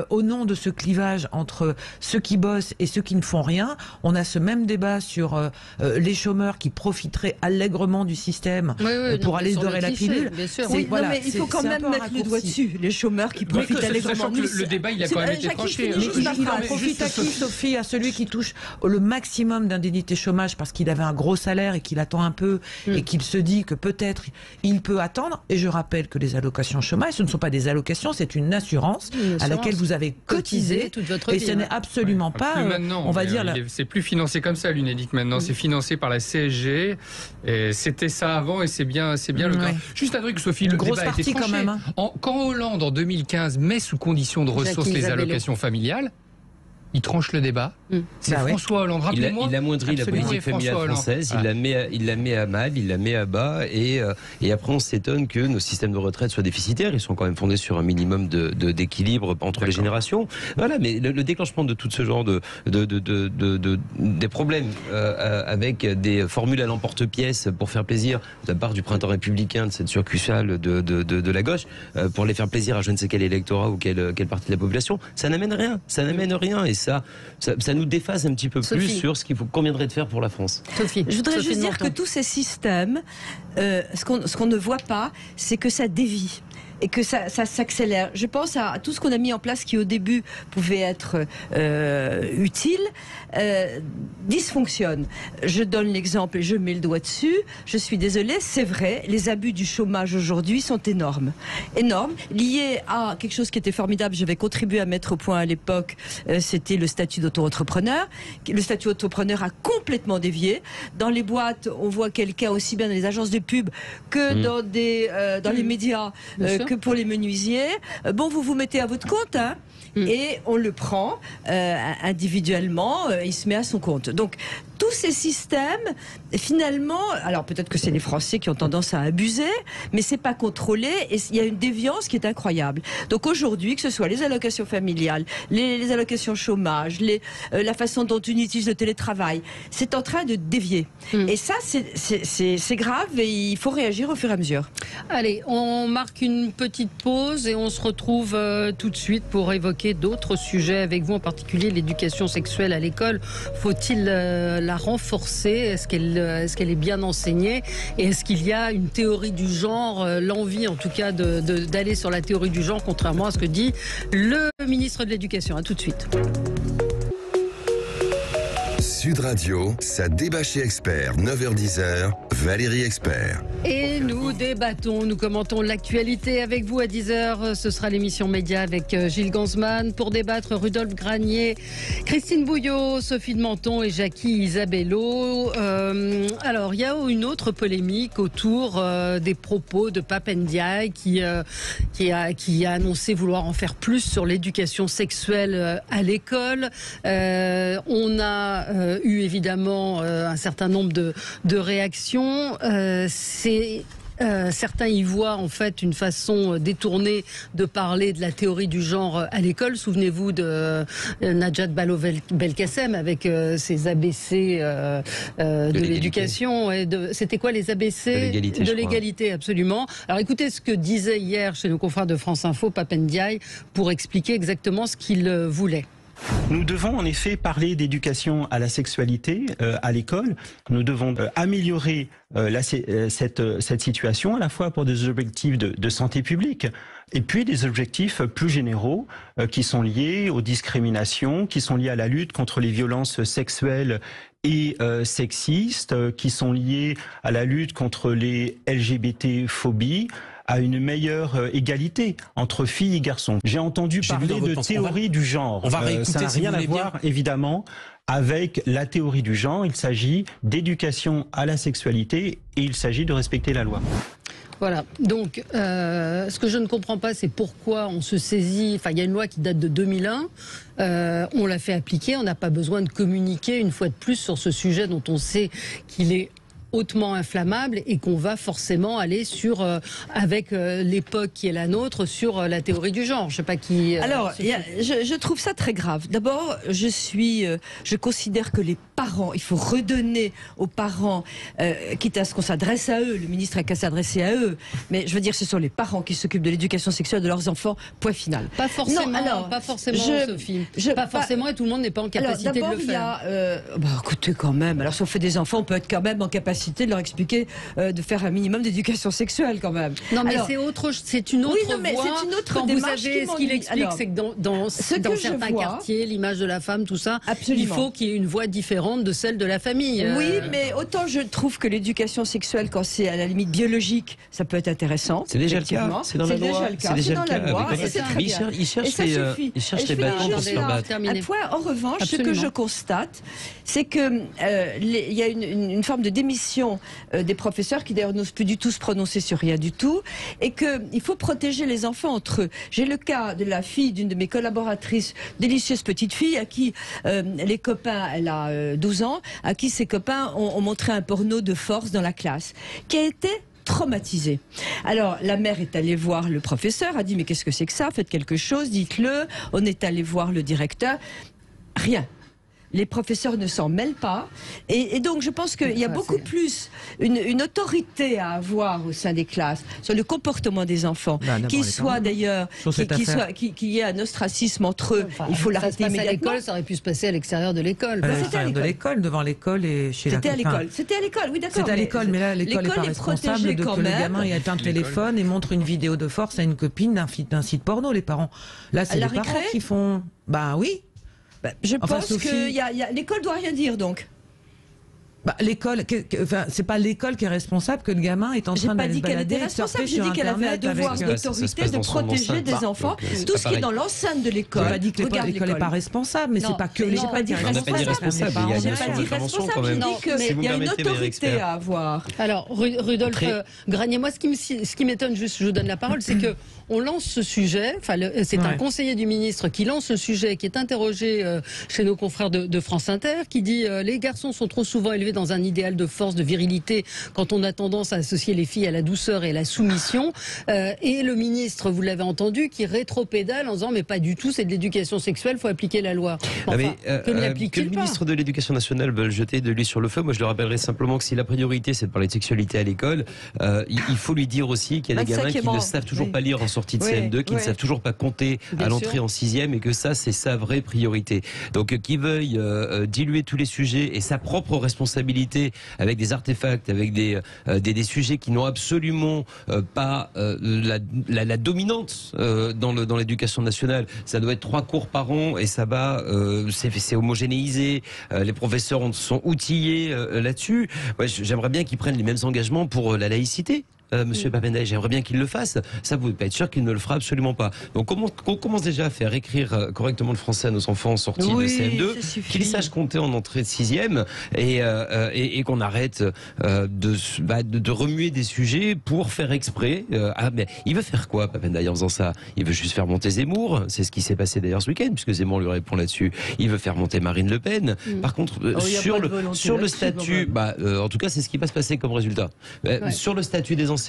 au nom de ce clivage entre ceux qui bossent et ceux qui ne font rien. On a ce même débat sur les chômeurs qui profiteraient allègrement du système pour aller se dorer la pilule. Mais il faut quand même mettre le doigt dessus. Les chômeurs qui profitent allègrement. Le débat, il a quand même été tranché. Il profite à qui, Sophie? À celui qui touche le maximum d'indemnité chômage parce qu'il avait un gros salaire et qu'il attend un peu et qu'il se dit que peut-être il peut attendre. Et je rappelle que les allocations chômage, ce ne sont pas des allocations, c'est une assurance à laquelle vous avez cotisé toute votre et vie, ce n'est absolument pas, on va dire... C'est plus financé comme ça, l'UNEDIC maintenant. C'est financé par la CSG. Et c'était ça avant et c'est bien le cas. Juste un truc, Sophie, une le grosse débat a été partie tranché. quand même. Hein. Quand Hollande, en 2015, met sous condition de ressources les allocations familiales, il tranche le débat. C'est François Hollande. Rappelez-moi. Il amoindrit la politique familiale française, il la met à mal, il la met à bas, et après on s'étonne que nos systèmes de retraite soient déficitaires. Ils sont quand même fondés sur un minimum d'équilibre entre les générations. Voilà, mais le déclenchement de tout ce genre des problèmes avec des formules à l'emporte-pièce pour faire plaisir de la part du printemps républicain, de cette succursale de la gauche, pour les faire plaisir à je ne sais quel électorat ou quelle partie de la population, ça n'amène rien. Ça n'amène rien, et ça nous déphase un petit peu plus sur ce qu'il conviendrait de faire pour la France. Sophie, je voudrais juste dire que tous ces systèmes, ce qu'on ne voit pas, c'est que ça dévie et que ça s'accélère. Je pense à tout ce qu'on a mis en place qui au début pouvait être utile, dysfonctionne. Je donne l'exemple et je mets le doigt dessus. Je suis désolée, c'est vrai, les abus du chômage aujourd'hui sont énormes. Énormes, liés à quelque chose qui était formidable, j'avais contribué à mettre au point à l'époque, c'était le statut d'auto-entrepreneur. Le statut d'auto-entrepreneur a complètement dévié. Dans les boîtes, on voit quelqu'un aussi bien dans les agences de pub que dans les médias, que pour les menuisiers. Bon, vous vous mettez à votre compte, hein, et on le prend individuellement, il se met à son compte. Donc, tous ces systèmes, finalement, alors peut-être que c'est les Français qui ont tendance à abuser, mais c'est pas contrôlé et il y a une déviance qui est incroyable. Donc aujourd'hui, que ce soit les allocations familiales, les allocations chômage, la façon dont on utilise le télétravail, c'est en train de dévier. Et ça, c'est grave et il faut réagir au fur et à mesure. Allez, on marque une petite pause et on se retrouve tout de suite pour évoquer d'autres sujets avec vous, en particulier l'éducation sexuelle à l'école. Faut-il la renforcer? Est-ce qu'elle est bien enseignée? Et est-ce qu'il y a une théorie du genre, l'envie en tout cas d'aller sur la théorie du genre, contrairement à ce que dit le ministre de l'Éducation? À tout de suite. Sud Radio, ça débat chez Expert, 9h-10h, Valérie Expert. Et nous débattons, nous commentons l'actualité avec vous à 10h. Ce sera l'émission Média avec Gilles Gansman. Pour débattre, Rudolf Granier, Christine Bouillot, Sophie de Menton et Jackie Isabello. Alors, il y a une autre polémique autour des propos de Pape Ndiaye qui a annoncé vouloir en faire plus sur l'éducation sexuelle à l'école. On a eu évidemment un certain nombre de réactions. Certains y voient en fait une façon détournée de parler de la théorie du genre à l'école. Souvenez-vous de Najat Vallaud-Belkacem avec ses ABC de l'éducation. C'était quoi les ABC? De l'égalité, absolument. Alors écoutez ce que disait hier chez nos confrères de France Info Pape Ndiaye pour expliquer exactement ce qu'il voulait. Nous devons en effet parler d'éducation à la sexualité à l'école. Nous devons améliorer cette situation à la fois pour des objectifs de santé publique et puis des objectifs plus généraux qui sont liés aux discriminations, qui sont liés à la lutte contre les violences sexuelles et sexistes, qui sont liés à la lutte contre les LGBT-phobies, à une meilleure égalité entre filles et garçons. J'ai entendu parler de théorie du genre. On va réécouter, ça n'a rien à voir, évidemment, avec la théorie du genre. Il s'agit d'éducation à la sexualité et il s'agit de respecter la loi. Voilà, donc ce que je ne comprends pas, c'est pourquoi on se saisit, enfin il y a une loi qui date de 2001, on l'a fait appliquer, on n'a pas besoin de communiquer une fois de plus sur ce sujet dont on sait qu'il est hautement inflammable et qu'on va forcément aller sur, avec l'époque qui est la nôtre, sur la théorie du genre. Je sais pas qui... Alors, je trouve ça très grave. D'abord, je considère que les parents, il faut redonner aux parents, quitte à ce qu'on s'adresse à eux, le ministre a qu'à s'adresser à eux, mais je veux dire, ce sont les parents qui s'occupent de l'éducation sexuelle de leurs enfants, point final. Pas forcément, pas forcément, Sophie. Pas forcément, et tout le monde n'est pas en capacité de le faire. Écoutez, quand même, alors si on fait des enfants, on peut être quand même en capacité de leur expliquer de faire un minimum d'éducation sexuelle quand même. Non mais c'est une autre voie. C'est une autre quand démarche. Vous savez, ce qu'il explique, c'est que dans certains quartiers, l'image de la femme, tout ça, il faut qu'il y ait une voie différente de celle de la famille. Oui, mais autant je trouve que l'éducation sexuelle, quand c'est à la limite biologique, ça peut être intéressant. C'est déjà le cas. C'est dans la loi. C'est déjà dans la loi. C'est très bien. Ils cherchent les bâtons pour se faire battre. Un point, en revanche, ce que je constate, c'est que il y a une forme de démission des professeurs qui d'ailleurs n'osent plus du tout se prononcer sur rien du tout, et qu'il faut protéger les enfants entre eux. J'ai le cas de la fille d'une de mes collaboratrices, délicieuse petite fille, à qui les copains, elle a 12 ans, à qui ses copains ont montré un porno de force dans la classe, qui a été traumatisée. Alors, la mère est allée voir le professeur, a dit mais qu'est-ce que c'est que ça? Faites quelque chose, dites-le. On est allé voir le directeur. Rien. Les professeurs ne s'en mêlent pas. Et donc, je pense qu'il y a beaucoup plus une autorité à avoir au sein des classes sur le comportement des enfants, qu'il soit d'ailleurs, qu'il y ait un ostracisme entre eux. Il faut l'arrêter immédiatement. À l'école, ça aurait pu se passer à l'extérieur de l'école. À l'extérieur de l'école, devant l'école et chez la... C'était à l'école. C'était à l'école, oui, d'accord. C'était à l'école, mais là, l'école n'est pas responsable de que le gamin ait un téléphone et montre une vidéo de force à une copine d'un site porno, les parents. Là, c'est les parents qui font... Bah oui. Je pense que l'école doit rien dire, donc. L'école, c'est pas l'école qui est responsable que le gamin est en train d'aller se balader. J'ai dit qu'elle avait un devoir d'autorité de protéger des enfants. Tout ce qui est dans l'enceinte de l'école. J'ai pas dit que l'école n'est pas responsable, mais c'est pas que l'école. J'ai pas dit responsable. J'ai pas dit responsable. J'ai dit qu'il y a une autorité à avoir. Alors, Rudolf Granier, moi, ce qui m'étonne, juste, je vous donne la parole, c'est que on lance ce sujet. Enfin, c'est un conseiller du ministre qui lance ce sujet, qui est interrogé chez nos confrères de France Inter, qui dit les garçons sont trop souvent élevés dans un idéal de force, de virilité, quand on a tendance à associer les filles à la douceur et à la soumission. Et le ministre, vous l'avez entendu, qui rétropédale en disant mais pas du tout, c'est de l'éducation sexuelle, faut appliquer la loi. Enfin, que le ministre de l'Éducation nationale veut jeter de l'huile sur le feu. Moi, je le rappellerai simplement que si la priorité c'est de parler de sexualité à l'école, il faut lui dire aussi qu'il y a des gamins qui ne savent toujours pas lire en sortie de CM2, qui ne savent toujours pas compter à l'entrée en 6e, et que ça, c'est sa vraie priorité. Donc, qu'il veuille diluer tous les sujets et sa propre responsabilité avec des artefacts, avec des sujets qui n'ont absolument pas la dominante dans l'éducation nationale. Ça doit être 3 cours par an et ça va, c'est homogénéisé. Les professeurs sont outillés là-dessus. Ouais, j'aimerais bien qu'ils prennent les mêmes engagements pour la laïcité. Monsieur Pap Ndiaye, j'aimerais bien qu'il le fasse. Ça, vous pouvez pas être sûr qu'il ne le fera absolument pas. Donc, on commence déjà à faire écrire correctement le français à nos enfants sortis de CM2, qu'ils sachent compter en entrée de 6e, et qu'on arrête de remuer des sujets pour faire exprès. Mais il veut faire quoi, Pap Ndiaye, en faisant ça? Il veut juste faire monter Zemmour. C'est ce qui s'est passé d'ailleurs ce week-end, puisque Zemmour lui répond là-dessus. Il veut faire monter Marine Le Pen. Par contre, sur le statut, en tout cas, c'est ce qui va se passer comme résultat. Sur le statut des enseignants,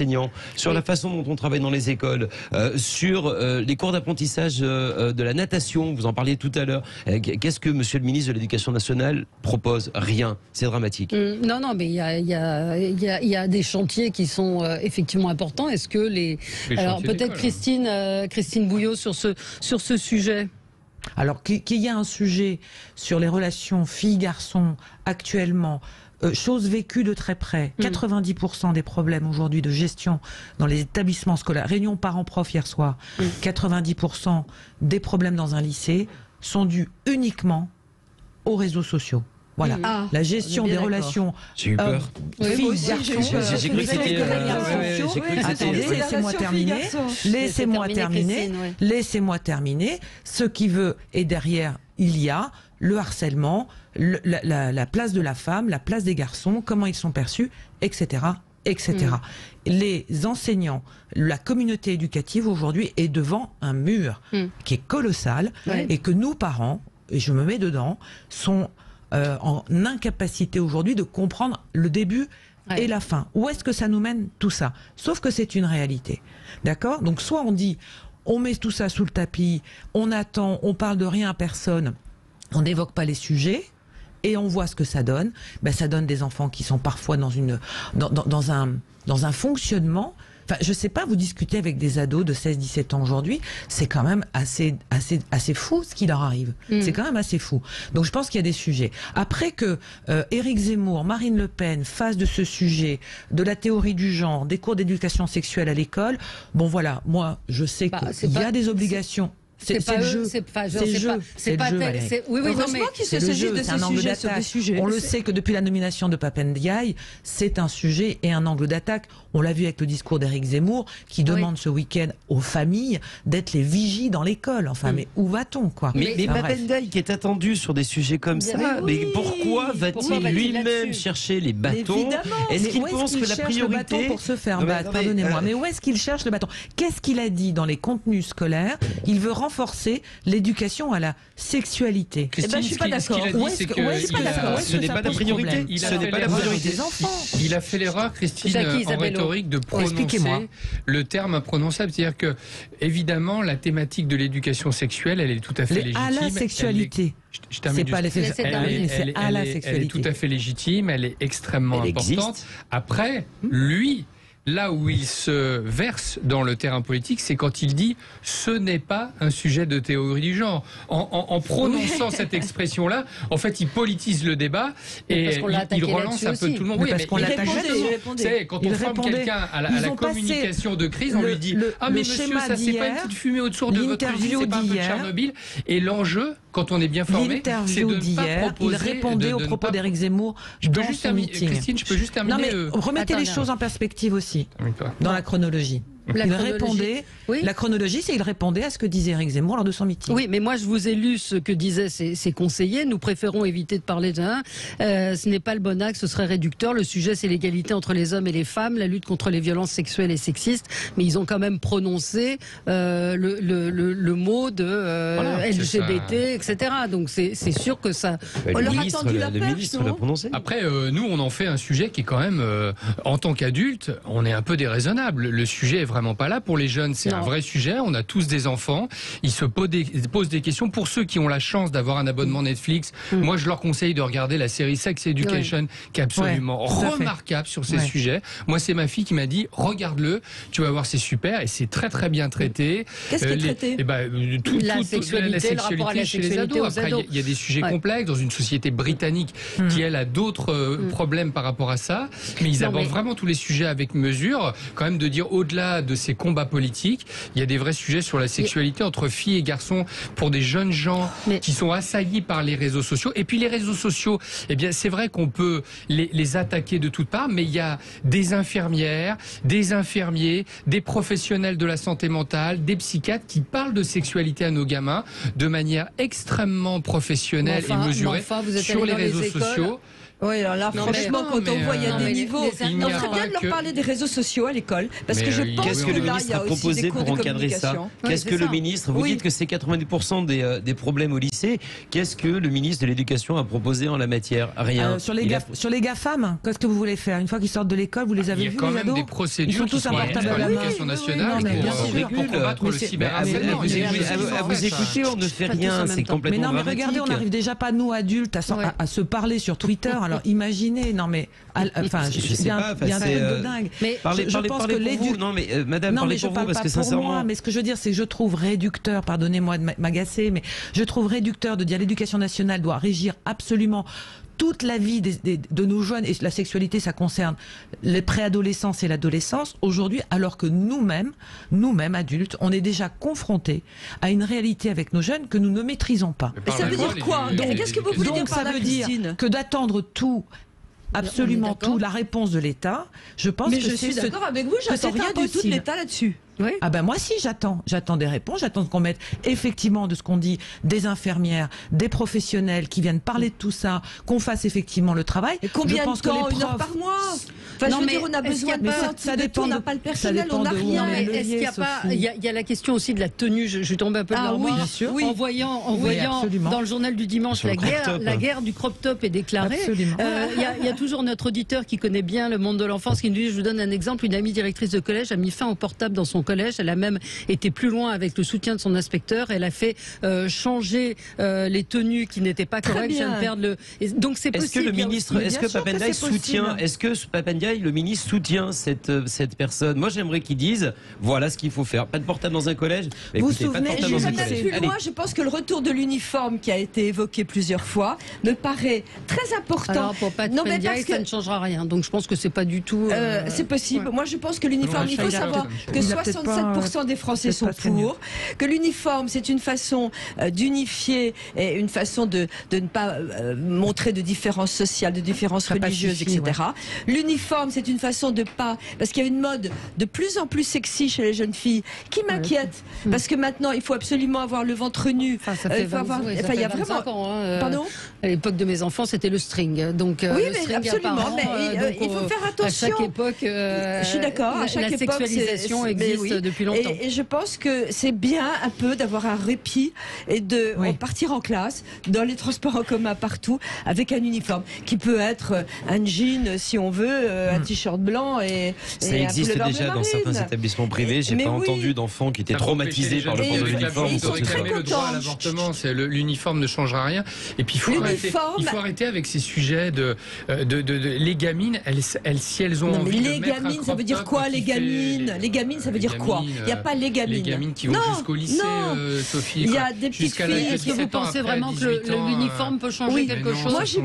sur la façon dont on travaille dans les écoles, sur les cours d'apprentissage de la natation, vous en parliez tout à l'heure. Qu'est-ce que Monsieur le ministre de l'Éducation nationale propose? Rien. C'est dramatique. Non, mais il y a des chantiers qui sont effectivement importants. Est-ce que alors peut-être Christine Bouillot sur ce sujet? Alors qu'il y a un sujet sur les relations filles-garçons actuellement, chose vécue de très près, 90% des problèmes aujourd'hui de gestion dans les établissements scolaires, réunion parents-prof hier soir, 90% des problèmes dans un lycée sont dus uniquement aux réseaux sociaux. Voilà, la gestion des relations filles-garçons. J'ai cru que c'était... Attendez, laissez-moi terminer. Ce qui veut, et derrière, il y a le harcèlement, la place de la femme, la place des garçons, comment ils sont perçus, etc. etc. Les enseignants, la communauté éducative aujourd'hui est devant un mur qui est colossal et que nous, parents, et je me mets dedans, sont en incapacité aujourd'hui de comprendre le début et la fin. Où est-ce que ça nous mène tout ça? Sauf que c'est une réalité. D'accord? Donc soit on dit, on met tout ça sous le tapis, on attend, on parle de rien à personne, on n'évoque pas les sujets, et on voit ce que ça donne. Ben, ça donne des enfants qui sont parfois dans un fonctionnement. Enfin, je sais pas, vous discutez avec des ados de 16-17 ans aujourd'hui, c'est quand même assez fou ce qui leur arrive. C'est quand même assez fou. Donc je pense qu'il y a des sujets. Après que Éric Zemmour, Marine Le Pen fassent de ce sujet, de la théorie du genre, des cours d'éducation sexuelle à l'école, bon voilà, moi je sais qu'il y a des obligations. C'est le jeu. C'est le jeu. Heureusement qu'ils se saisissent de ces sujets. On le sait que depuis la nomination de Pap Ndiaye, c'est un sujet et un angle d'attaque. On l'a vu avec le discours d'Éric Zemmour, qui demande ce week-end aux familles d'être les vigies dans l'école. Enfin, mais où va-t-on, quoi? Mais Pap Ndiaye qui est attendu sur des sujets comme ça, mais pourquoi va-t-il lui-même chercher les bâtons? Est-ce qu'il pense que la priorité pour se faire battre? Pardonnez-moi, mais où est-ce qu'il cherche le bâton? Qu'est-ce qu'il a dit dans les contenus scolaires? Il veut renforcer l'éducation à la sexualité. Christine, je suis pas d'accord. Ce n'est pas la priorité. Ce n'est pas la priorité des enfants. Il a fait l'erreur, Christine, en rhétorique, de prononcer le terme imprononçable. C'est-à-dire que, évidemment, la thématique de l'éducation sexuelle, elle est tout à fait légitime. À la sexualité. Je termine. C'est pas la sexualité. Elle est tout à fait légitime. Elle est extrêmement importante. Après, lui. Là où il se verse dans le terrain politique, c'est quand il dit « ce n'est pas un sujet de théorie du genre ». En prononçant cette expression-là, en fait, il politise le débat et il relance un peu tout le monde. Oui, parce qu'on l'attaque. Quand on forme quelqu'un à la communication de crise, on lui dit « ah mais monsieur, ça c'est pas une petite fumée autour de votre usine, c'est pas un peu Tchernobyl ». Et l'enjeu, quand on est bien formé, c'est de ne pas proposer... Il répondait aux propos d'Éric Zemmour dans son meeting. Christine, je peux juste terminer... Non mais remettez les choses en perspective aussi, dans la chronologie. Il répondait, la chronologie, c'est il répondait à ce que disait Éric Zemmour lors de son meeting. Oui, mais moi je vous ai lu ce que disaient ces conseillers. Nous préférons éviter de parler d'un. Ce n'est pas le bon axe, ce serait réducteur. Le sujet, c'est l'égalité entre les hommes et les femmes, la lutte contre les violences sexuelles et sexistes. Mais ils ont quand même prononcé le mot de LGBT, etc. Donc c'est sûr que ça. Le ministre l'a prononcé. Après, nous, on en fait un sujet qui est quand même, en tant qu'adulte, on est un peu déraisonnable. Le sujet est vraiment pas là pour les jeunes. C'est un vrai sujet. On a tous des enfants. Ils se posent des questions. Pour ceux qui ont la chance d'avoir un abonnement Netflix, moi, je leur conseille de regarder la série Sex Education, qui est absolument remarquable sur ces sujets. Moi, c'est ma fille qui m'a dit, regarde-le, tu vas voir, c'est super, et c'est très très bien traité. Qu'est-ce qui est traité? La sexualité, le rapport à la chez les ados. Après, il y a des sujets complexes dans une société britannique qui, elle, a d'autres problèmes par rapport à ça. Mais ils abordent vraiment tous les sujets avec mesure. Quand même, de dire, au-delà de ces combats politiques, il y a des vrais sujets sur la sexualité entre filles et garçons pour des jeunes gens qui sont assaillis par les réseaux sociaux. Et puis les réseaux sociaux, eh bien, c'est vrai qu'on peut les attaquer de toutes parts, mais il y a des infirmières, des infirmiers, des professionnels de la santé mentale, des psychiatres qui parlent de sexualité à nos gamins de manière extrêmement professionnelle et mesurée sur les réseaux sociaux. Oui, alors là, franchement, quand on voit, il y a des niveaux. On ferait bien de leur parler des réseaux sociaux à l'école, parce que je pense qu'est-ce que le ministre a proposé pour encadrer ça? Qu'est-ce que le ministre, vous dites que c'est 90% des problèmes au lycée, qu'est-ce que le ministre de l'Éducation a proposé en la matière? Rien. Sur les GAFAM, qu'est-ce que vous voulez faire? Une fois qu'ils sortent de l'école, vous les avez vus, les ados? Il y a quand même des procédures qui sont mises par l'Éducation nationale pour combattre le cyberharcèlement. À vous écouter, on ne fait rien, c'est complètement dramatique. Mais regardez, on n'arrive déjà pas, nous, adultes, à se parler sur Twitter. Alors imaginez, je sais pas, c'est de dingue. Mais je pense que l'éducation. Non, mais madame, parlez pour vous, parce que sincèrement. Mais ce que je veux dire, c'est que je trouve réducteur, pardonnez-moi de m'agacer, mais je trouve réducteur de dire l'éducation nationale doit régir absolument toute la vie de nos jeunes, et la sexualité, ça concerne les préadolescence et l'adolescence, aujourd'hui, alors que nous-mêmes, adultes, on est déjà confrontés à une réalité avec nos jeunes que nous ne maîtrisons pas. Mais ça veut dire quoi? Qu'est-ce que vous voulez dire par là, Christine? Ça veut dire que d'attendre tout, absolument tout, la réponse de l'État, je pense que je suis d'accord avec vous, j'attends rien du tout de l'État là-dessus. Oui. Ah ben moi si, j'attends des réponses, j'attends qu'on mette effectivement de ce qu'on dit des infirmières, des professionnels qui viennent parler de tout ça, qu'on fasse effectivement le travail. Et combien de temps? Une heure par mois? Enfin, je veux dire, on a besoin de ça dépend, on n'a pas le personnel, on n'a rien. Est-ce qu'il n'y a pas, il y a la question aussi de la tenue, je tombe un peu de l'armoire. En voyant dans le journal du dimanche la guerre du crop top est déclarée. Il y a toujours notre auditeur qui connaît bien le monde de l'enfance qui nous dit, je vous donne un exemple, une amie directrice de collège a mis fin au portable dans son collège, elle a même été plus loin avec le soutien de son inspecteur, elle a fait changer les tenues qui n'étaient pas correctes. Donc c'est possible. Est-ce que le ministre, est-ce que Papendiaï soutient, le ministre soutient cette personne? Moi j'aimerais qu'ils disent, voilà ce qu'il faut faire. Pas de portable dans un collège. Vous vous souvenez, je vais même plus loin, je pense que le retour de l'uniforme qui a été évoqué plusieurs fois me paraît très important. Alors pour Papendiaï, ça ne changera rien. Donc je pense que c'est pas du tout. C'est possible. Ouais. Moi je pense que l'uniforme, il faut savoir que 67% des Français sont pour, que l'uniforme c'est une façon d'unifier et une façon de ne pas montrer de différences sociales, de différences religieuses, etc. Ouais. L'uniforme c'est une façon de pas, parce qu'il y a une mode de plus en plus sexy chez les jeunes filles qui m'inquiète, parce que maintenant il faut absolument avoir le ventre nu. Enfin, ça fait il y a vraiment ans, pardon. À l'époque de mes enfants, c'était le string. Donc oui, mais absolument. Mais il faut faire attention. À chaque époque, je suis d'accord. À chaque la époque, sexualisation existe depuis longtemps. Et je pense que c'est bien un peu d'avoir un répit et de partir en classe, dans les transports en commun partout, avec un uniforme qui peut être un jean si on veut, un t-shirt blanc et ça existe déjà dans certains établissements privés. J'ai pas entendu d'enfants qui étaient traumatisés par le port de l'uniforme. Ils ont réclamé le droit à l'avortement. L'uniforme ne changera rien. Et puis il faut arrêter avec ces sujets de les gamines. Si elles ont envie de les gamines, ça veut dire quoi les gamines? Les gamines, ça veut dire quoi? Il n'y a pas les gamines. Les gamines qui vont jusqu'au lycée, Sophie. Il y a des petites filles. Est-ce que vous pensez vraiment que l'uniforme peut changer quelque chose? Moi, j'ai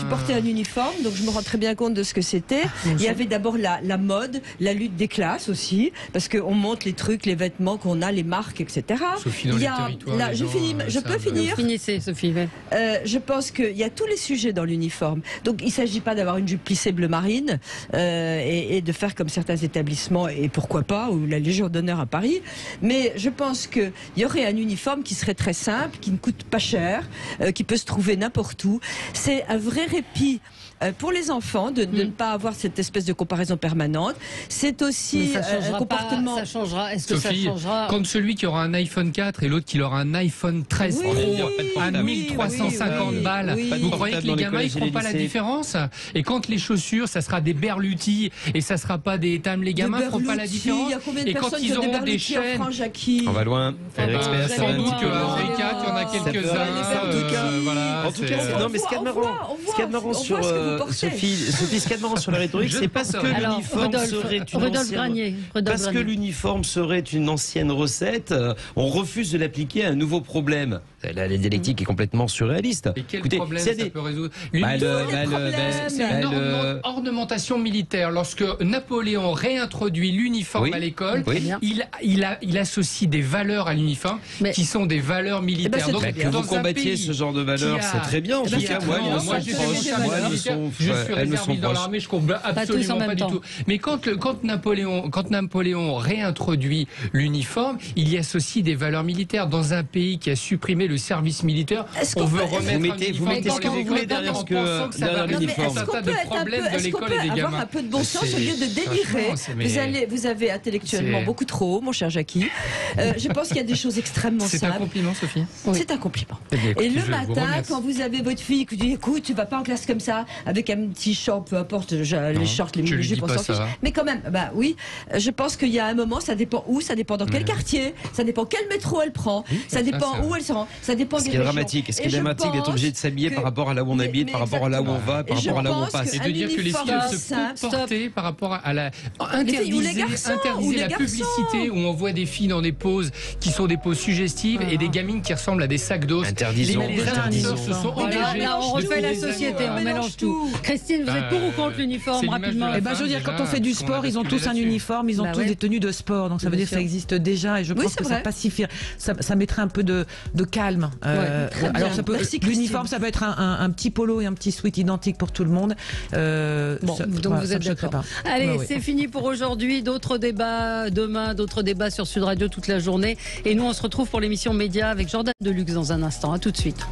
porté un uniforme, donc je me rends très bien compte de ce que c'était. Il y avait d'abord la mode, la lutte des classes aussi, parce qu'on montre les trucs, les vêtements qu'on a, les marques, etc. Sophie, dans Il y les a, territoires, là, les je gens, finis, je peux finir. Finissez, Sophie. Je pense qu'il y a tous les sujets dans l'uniforme. Donc il ne s'agit pas d'avoir une jupe plissée bleu marine et de faire comme certains établissements, et pourquoi pas, ou la Légion d'honneur à Paris. Mais je pense qu'il y aurait un uniforme qui serait très simple, qui ne coûte pas cher, qui peut se trouver n'importe où. C'est un vrai répit pour les enfants de ne pas avoir cette espèce de comparaison permanente. C'est aussi un comportement... Ça changera. Est-ce que Sophie, ça changera? quand celui qui aura un iPhone 4 et l'autre qui aura un iPhone 13 Pro à 1350 balles, vous croyez que les gamins ils feront pas la différence? Et quand les chaussures, ça sera des Berluti et ça sera pas des Tam, les gamins feront pas la différence. Il y a combien de Et quand personnes ils qui ont auront des chaînes, On va loin. sans doute qu'à Henri IV, il y en a quelques-uns. Voilà. En tout cas, non, mais ce qu'il y a de marrant sur Sophie, ce qu'il y a de marrant sur la rhétorique, c'est parce que l'uniforme serait l'uniforme serait une ancienne recette, on refuse de l'appliquer à un nouveau problème. La dialectique est complètement surréaliste. Et quel problème ça peut résoudre? C'est une ornementation militaire. Lorsque Napoléon réintroduit l'uniforme à l'école, il associe des valeurs à l'uniforme qui sont des valeurs militaires. Donc, que vous combattiez ce genre de valeurs, c'est très bien. En tout cas, moi, j'ai fait mon service militaire. Je suis réserviste dans l'armée, je combats absolument pas du tout. Mais quand Napoléon réintroduit l'uniforme, il y associe des valeurs militaires. Dans un pays qui a supprimé le service militaire, on veut remettre un uniforme dans les écoles derrière en pensant que ça va résoudre un tas de problèmes de l'école et des gamins. Avoir un peu de bon sens au lieu de délirer? Vous avez intellectuellement beaucoup trop haut, mon cher Jackie. Je pense qu'il y a des choses extrêmement simples. C'est un compliment, Sophie. C'est un compliment. Et le matin, quand vous avez votre fille qui dit écoute, tu vas pas en classe comme ça, avec un petit short, peu importe, les shorts, les mini-jupes, on s'en fiche. Mais quand même, oui, je pense qu'il y a un moment, ça dépend où, ça dépend dans quel quartier, ça dépend quel métro elle prend, ça dépend où elle se rend, ça dépend des régions. Ce qui est dramatique d'être obligé de s'habiller par rapport à là où on habite, par rapport à là où on va, par rapport à là où on passe. Et de dire que les filles se comporter par rapport à la... Interdisez la publicité où on voit des filles dans des poses qui sont des poses suggestives et des gamines qui ressemblent à des sacs d'os. Interdisons. Les influenceurs se sont engagés. On refait la société, on mélange tout. Christine, vous êtes pour ou contre l'uniforme, rapidement? Je veux dire, quand on fait du sport, ils ont tous un uniforme, ils ont tous des tenues de sport, donc ça veut dire que ça existe déjà, et je pense que ça pacifie, ça mettrait un peu de calme. Alors l'uniforme, ça peut être un petit polo et un petit sweat identique pour tout le monde. Donc vous êtes d'accord. Allez, c'est fini pour aujourd'hui. D'autres débats demain, d'autres débats sur Sud Radio toute la journée. Et nous, on se retrouve pour l'émission Média avec Jordan Deluxe dans un instant. À tout de suite.